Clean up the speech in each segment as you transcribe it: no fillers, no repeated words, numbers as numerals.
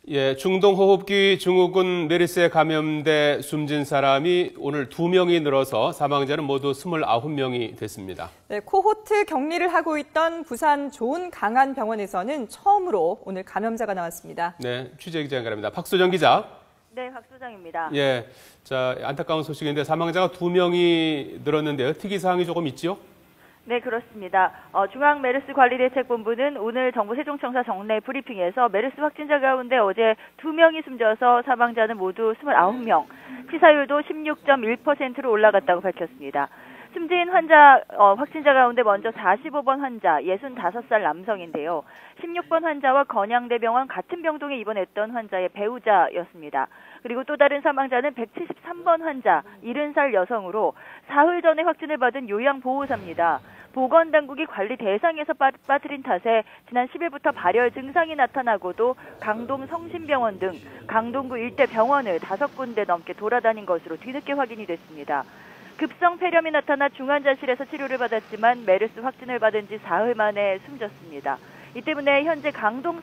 예, 중동호흡기 증후군 메르스에 감염돼 숨진 사람이 오늘 2명이 늘어서 사망자는 모두 29명이 됐습니다. 네, 코호트 격리를 하고 있던 부산 좋은강안병원에서는 처음으로 오늘 감염자가 나왔습니다. 네, 취재기자 연결합니다. 박소정 기자. 네, 박소정입니다. 예, 자, 안타까운 소식인데 사망자가 2명이 늘었는데요. 특이사항이 조금 있죠? 네, 그렇습니다. 중앙메르스관리대책본부는 오늘 정부 세종청사 정례 브리핑에서 메르스 확진자 가운데 어제 2명이 숨져서 사망자는 모두 29명, 치사율도 16.1%로 올라갔다고 밝혔습니다. 숨진 확진자 가운데 먼저 45번 환자, 65살 남성인데요. 16번 환자와 건양대병원 같은 병동에 입원했던 환자의 배우자였습니다. 그리고 또 다른 사망자는 173번 환자, 70살 여성으로 사흘 전에 확진을 받은 요양보호사입니다. 보건당국이 관리 대상에서 빠뜨린 탓에 지난 10일부터 발열 증상이 나타나고도 강동 성심병원 등 강동구 일대 병원을 5군데 넘게 돌아다닌 것으로 뒤늦게 확인이 됐습니다. 급성 폐렴이 나타나 중환자실에서 치료를 받았지만 메르스 확진을 받은 지 사흘 만에 숨졌습니다. 이 때문에 현재 강동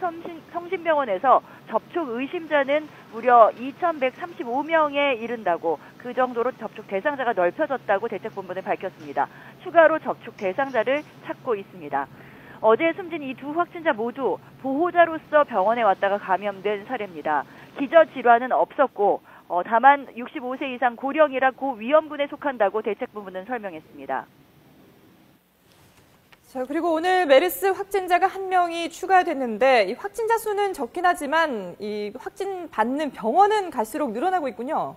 성심병원에서 접촉 의심자는 무려 2,135명에 이른다고, 그 정도로 접촉 대상자가 넓혀졌다고 대책본부는 밝혔습니다. 추가로 접촉 대상자를 찾고 있습니다. 어제 숨진 이 두 확진자 모두 보호자로서 병원에 왔다가 감염된 사례입니다. 기저질환은 없었고 다만 65세 이상 고령이라 고위험군에 속한다고 대책본부는 설명했습니다. 자, 그리고 오늘 메르스 확진자가 1명이 추가됐는데 이 확진자 수는 적긴 하지만 이 확진 받는 병원은 갈수록 늘어나고 있군요.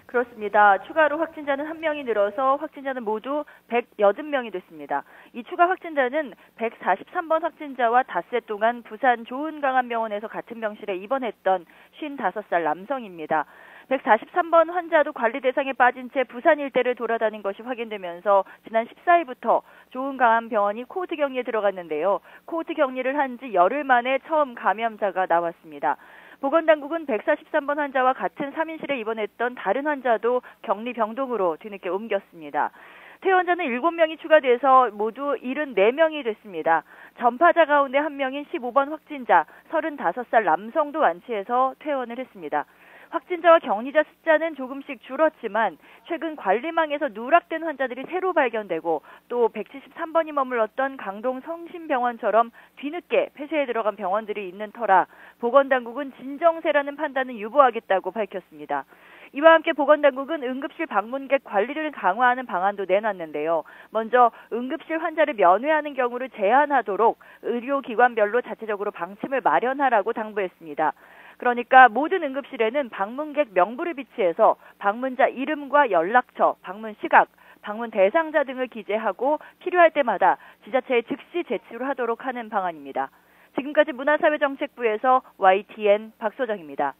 그렇습니다. 추가로 확진자는 1명이 늘어서 확진자는 모두 180명이 됐습니다. 이 추가 확진자는 143번 확진자와 닷새 동안 부산 좋은강안병원에서 같은 병실에 입원했던 55살 남성입니다. 143번 환자도 관리 대상에 빠진 채 부산 일대를 돌아다닌 것이 확인되면서 지난 14일부터 좋은강안병원이 코호트 격리에 들어갔는데요. 코호트 격리를 한 지 열흘 만에 처음 감염자가 나왔습니다. 보건당국은 143번 환자와 같은 3인실에 입원했던 다른 환자도 격리 병동으로 뒤늦게 옮겼습니다. 퇴원자는 7명이 추가돼서 모두 74명이 됐습니다. 전파자 가운데 1명인 15번 확진자, 35살 남성도 완치해서 퇴원을 했습니다. 확진자와 격리자 숫자는 조금씩 줄었지만 최근 관리망에서 누락된 환자들이 새로 발견되고 또 173번이 머물렀던 강동 성심병원처럼 뒤늦게 폐쇄에 들어간 병원들이 있는 터라 보건당국은 진정세라는 판단은 유보하겠다고 밝혔습니다. 이와 함께 보건당국은 응급실 방문객 관리를 강화하는 방안도 내놨는데요. 먼저 응급실 환자를 면회하는 경우를 제한하도록 의료기관별로 자체적으로 방침을 마련하라고 당부했습니다. 그러니까 모든 응급실에는 방문객 명부를 비치해서 방문자 이름과 연락처, 방문 시각, 방문 대상자 등을 기재하고 필요할 때마다 지자체에 즉시 제출하도록 하는 방안입니다. 지금까지 문화사회정책부에서 YTN 박소정입니다.